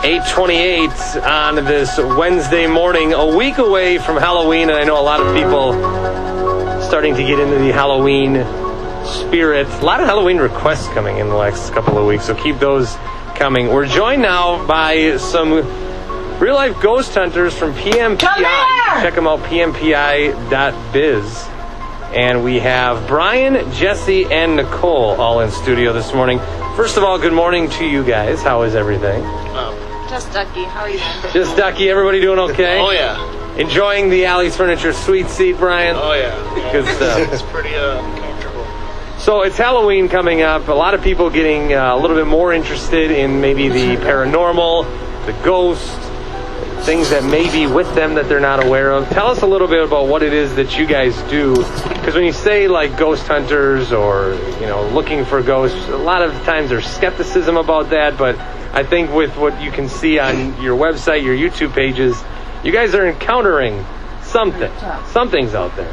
8:28 on this Wednesday morning, a week away from Halloween, and I know a lot of people starting to get into the Halloween spirit. A lot of Halloween requests coming in the next couple of weeks, so keep those coming. We're joined now by some real-life ghost hunters from PMPI. Check them out, PMPI.biz. And we have Brian, Jesse, and Nicole all in studio this morning. First of all, good morning to you guys. How is everything? Just Ducky. How are you doing? Just Ducky. Everybody doing okay? Oh, yeah. Enjoying the Alley's Furniture sweet seat, Brian? Oh, yeah. Good stuff. It's pretty comfortable. So it's Halloween coming up. A lot of people getting a little bit more interested in maybe the paranormal, the ghosts, things that may be with them that they're not aware of. Tell us a little bit about what it is that you guys do. Because when you say like ghost hunters or, looking for ghosts, a lot of times there's skepticism about that. But I think with what you can see on your website, your YouTube pages, you guys are encountering something. Something's out there.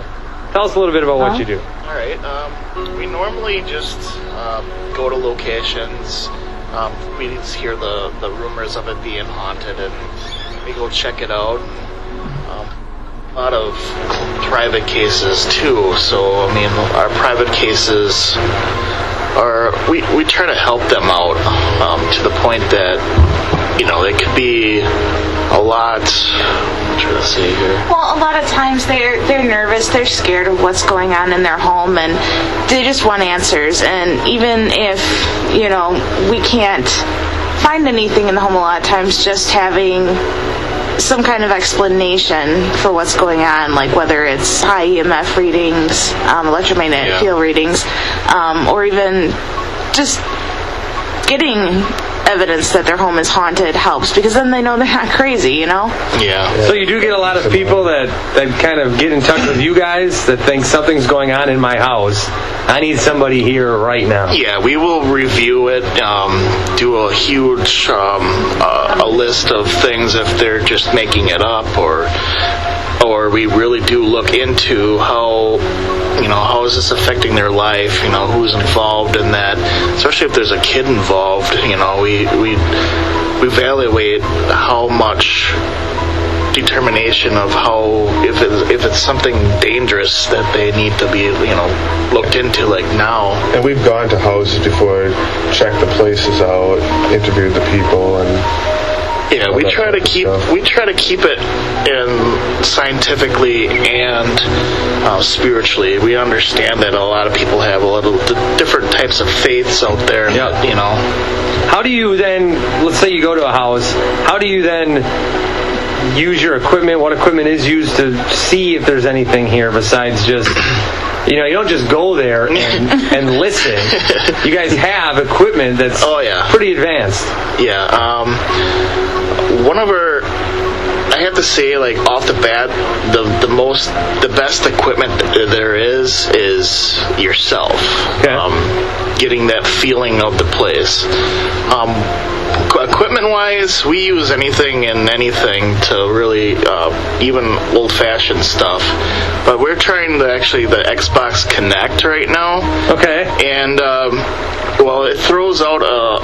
Tell us a little bit about what you do. All right. We normally just go to locations. We just hear the rumors of it being haunted, and we go check it out. A lot of private cases too. So our private cases are we try to help them out to the point that it could be a lot. I'm trying to say here. Well, a lot of times they're nervous, they're scared of what's going on in their home, and they just want answers. And even if we can't find anything in the home, a lot of times just having some kind of explanation for what's going on, like whether it's high EMF readings, electromagnetic field readings, or even just getting evidence that their home is haunted helps, because then they know they're not crazy, Yeah. So you do get a lot of people that kind of get in touch with you guys that think something's going on in my house. I need somebody here right now. Yeah, we will review it, do a huge a list of things if they're just making it up, or we really do look into how is this affecting their life, who's involved in that, especially if there's a kid involved. We evaluate how much determination of how if it's something dangerous that they need to be looked into, like now. And we've gone to houses before, checked the places out, interviewed the people, and we try to keep it in scientifically and spiritually. We understand that a lot of people have a lot of different types of faiths out there. Yep. How do you then, let's say you go to a house, how do you then use your equipment? What equipment is used to see if there's anything here besides just, you don't just go there and listen. You guys have equipment that's pretty advanced. Yeah. I have to say, like off the bat, the best equipment there is yourself. Okay. Getting that feeling of the place. Equipment-wise, we use anything and anything to really, even old-fashioned stuff. But we're trying the Xbox Connect right now. Okay. And it throws out a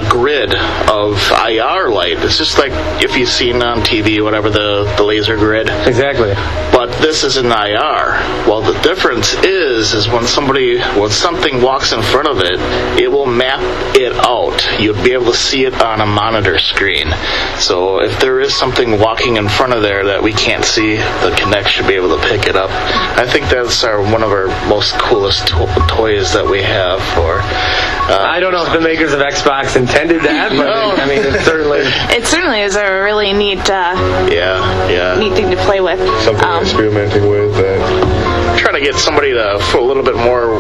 grid of IR light. It's just like if you've seen on TV, whatever, the laser grid. Exactly. But this is an IR. Well, the difference is when something walks in front of it, it will map it out. You'll be able to see it on a monitor screen. So if there is something walking in front of there that we can't see, the Kinect should be able to pick it up. I think that's one of our most coolest toys that we have for. I don't know if the makers of Xbox intended that, but it certainly is a really neat neat thing to play with. Something we're experimenting with. Trying to get somebody for a little bit more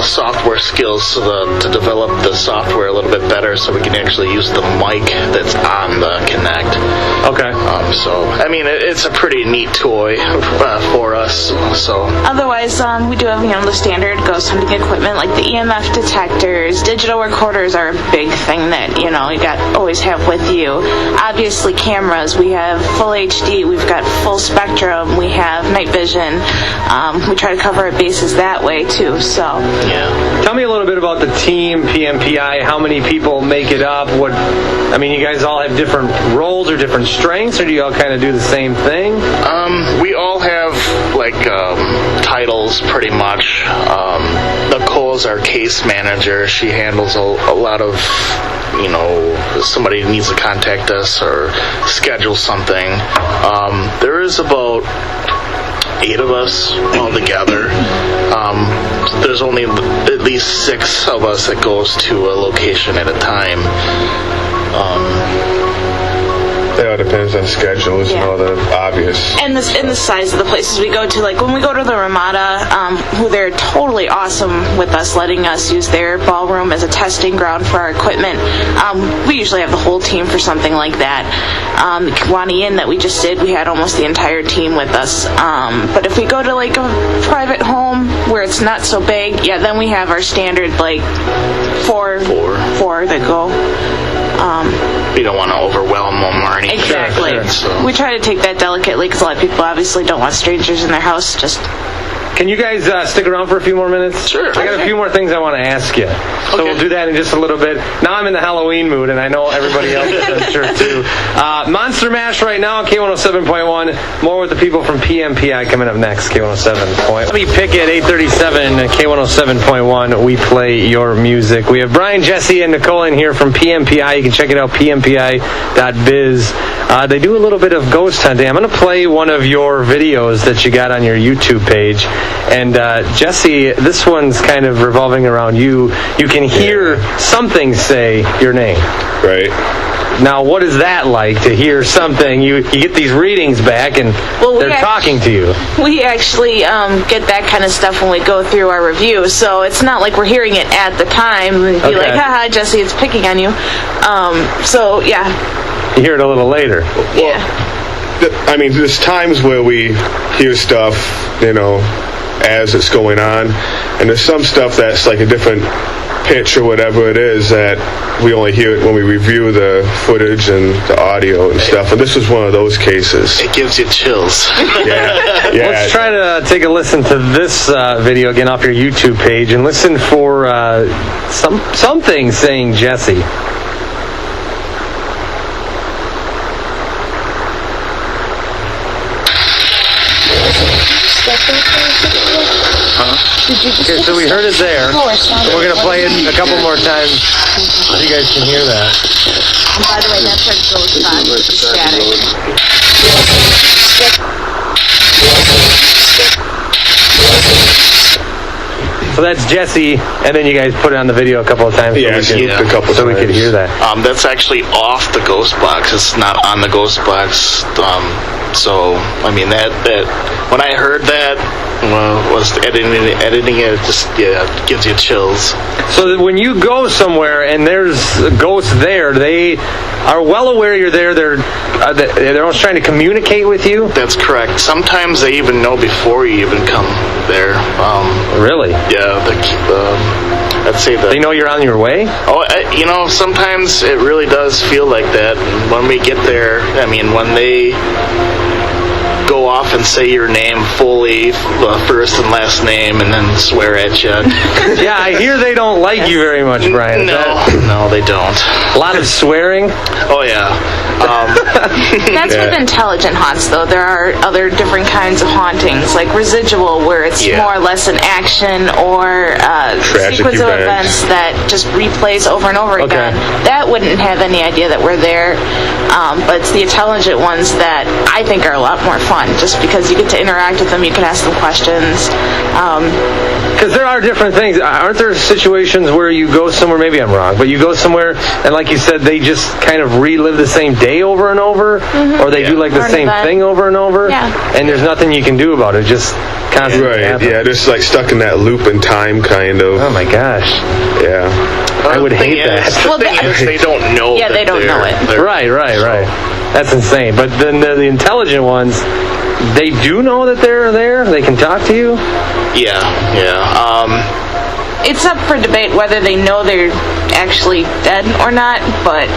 software skills to develop the software a little bit better, so we can actually use the mic that's on the Kinect. Okay. It's a pretty neat toy for us. So otherwise, we do have the standard ghost hunting equipment like the EMF detectors. Digital recorders are a big thing that you always have with you. Obviously, cameras. We have full HD. We've got full spectrum. We have night vision. We try to cover our bases that way too. So Yeah. Tell me a little bit about the team, PMPI. How many people make it up? You guys all have different roles or different strengths, or do you all kind of do the same thing? We all have titles pretty much. Nicole's our case manager. She handles a lot of, somebody needs to contact us or schedule something. There is about 8 of us all together. There's only at least 6 of us that goes to a location at a time. It all depends on schedules and all the obvious. And the size of the places we go to. Like when we go to the Ramada, who they're totally awesome with us, letting us use their ballroom as a testing ground for our equipment. We usually have the whole team for something like that. The Kiwani Inn that we just did, we had almost the entire team with us. But if we go to like a private home where it's not so big, then we have our standard like four that go. We don't want to overwhelm them or anything. Exactly. So. We try to take that delicately because a lot of people obviously don't want strangers in their house. Can you guys stick around for a few more minutes? Sure. I got a few more things I want to ask you. So we'll do that in just a little bit. Now I'm in the Halloween mood, and I know everybody else is, I'm sure, too. Monster Mash right now, K107.1. More with the people from P.M.P.I. coming up next, K107. Let me pick it, 8:37, K107.1. We play your music. We have Brian, Jesse, and Nicole in here from P.M.P.I. You can check it out, PMPI.biz. They do a little bit of ghost hunting. I'm going to play one of your videos that you got on your YouTube page. And Jesse, this one's kind of revolving around you. You can hear something say your name. Right. Now, what is that like to hear something? You get these readings back, and they're talking to you. We actually get that kind of stuff when we go through our review, so it's not like we're hearing it at the time and be like, haha, Jesse, it's picking on you. You hear it a little later. There's times where we hear stuff, as it's going on, and there's some stuff that's like a different pitch or whatever it is that we only hear it when we review the footage and the audio and stuff, and this was one of those cases. It gives you chills. Yeah. Let's try to take a listen to this video again off your YouTube page and listen for something saying Jesse. Okay, so we heard it there. We're going to play it a couple more times so you guys can hear that. And by the way, that's our ghost box. So that's Jesse, and then you guys put it on the video a couple of times a couple so we could hear that. That's actually off the ghost box. It's not on the ghost box. That when I heard that, was editing it, just gives you chills. So that when you go somewhere and there's ghosts there, they are well aware you're there. They're almost trying to communicate with you. That's correct. Sometimes they even know before you even come there. Really? Yeah. I'd say that they know you're on your way. Sometimes it really does feel like that. And when we get there, when they go off and say your name fully, first and last name, and then swear at you. Yeah, I hear they don't like you very much, Brian. No, they don't. A lot of swearing? Oh, yeah. That's with intelligent haunts, though. There are other different kinds of hauntings, like residual, where it's more or less an action or a sequence of events that just replays over and over again. That wouldn't have any idea that we're there. But it's the intelligent ones that I think are a lot more fun, just because you get to interact with them, you can ask them questions. Because there are different things. Aren't there situations where you go somewhere, maybe I'm wrong, but you go somewhere and like you said, they just kind of relive the same day over and over, or they do like the same thing over and over, and there's nothing you can do about it, just constantly happens. Yeah, just like stuck in that loop in time, kind of. Oh my gosh. Yeah. I would hate that. Well, they don't know. Yeah, they don't know it. Right. That's insane. But then the intelligent ones, they do know that they're there? They can talk to you? Yeah. It's up for debate whether they know they're actually dead or not, but...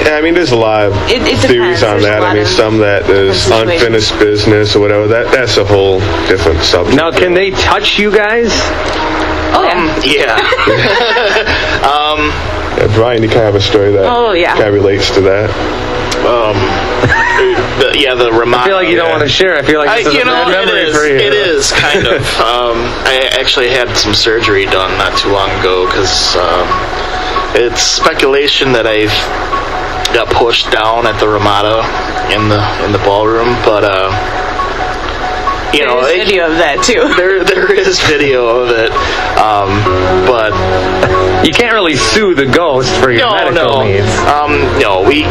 Yeah, there's a lot of theories on that. Some that is unfinished business or whatever. That's a whole different subject. Now, can they touch you guys? Oh, yeah. Yeah, Brian, you kind of have a story that kind of relates to that. The Ramada. I feel like you don't want to share. I feel like this is a bad memory for you. It is kind of. I actually had some surgery done not too long ago because it's speculation that I got pushed down at the Ramada in the ballroom, but there's video of that too. There is video of it, but you can't really sue the ghost for your medical needs. No, we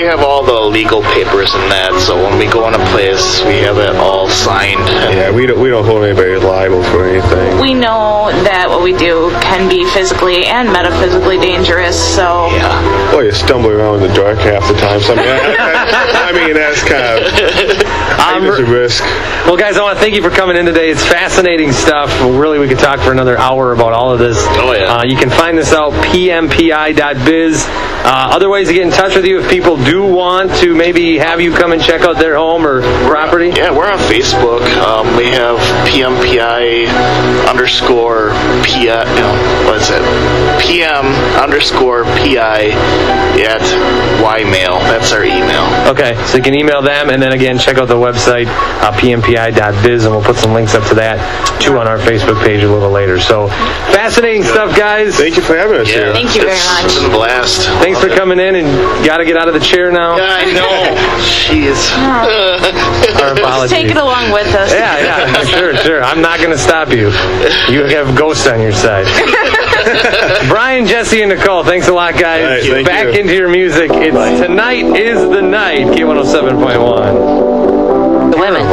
have all the legal papers in that, so when we go in a place, we have it all signed. Yeah, we don't hold anybody liable for anything. We know that what we do can be physically and metaphysically dangerous, so... Yeah. Well, you stumble around in the dark half the time. So, I mean, that's kind of... there's a risk. Well, guys, I want to thank you for coming in today. It's fascinating stuff. Really, we could talk for another hour about all of this. Oh, yeah. You can find this out, PMPI.biz. Other ways to get in touch with you if people do want to maybe have you come and check out their home or property? Yeah, we're on Facebook. We have PMPI underscore PI, PM_PI at Ymail. That's our email. Okay, so you can email them, and then again, check out the website, PMPI.biz, and we'll put some links up to that, too, on our Facebook page a little later. So, fascinating stuff, guys. Thank you for having us here. Thank you very much. It's been a blast. Thanks for coming in, and got to get out of the chair now. Yeah, I know. Jeez. Our apologies. Just take it along with us. Yeah, sure. I'm not going to stop you. You have ghosts on your side. Brian, Jesse, and Nicole, thanks a lot, guys. Right, Back into your music. It's Tonight is the Night, K107.1. The women.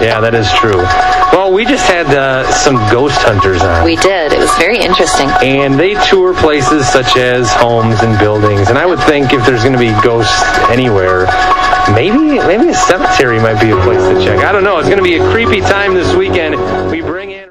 Yeah, that is true. Well, we just had some ghost hunters on. We did. It was very interesting. And they tour places such as homes and buildings. And I would think if there's going to be ghosts anywhere, maybe a cemetery might be a place to check. I don't know. It's going to be a creepy time this weekend. We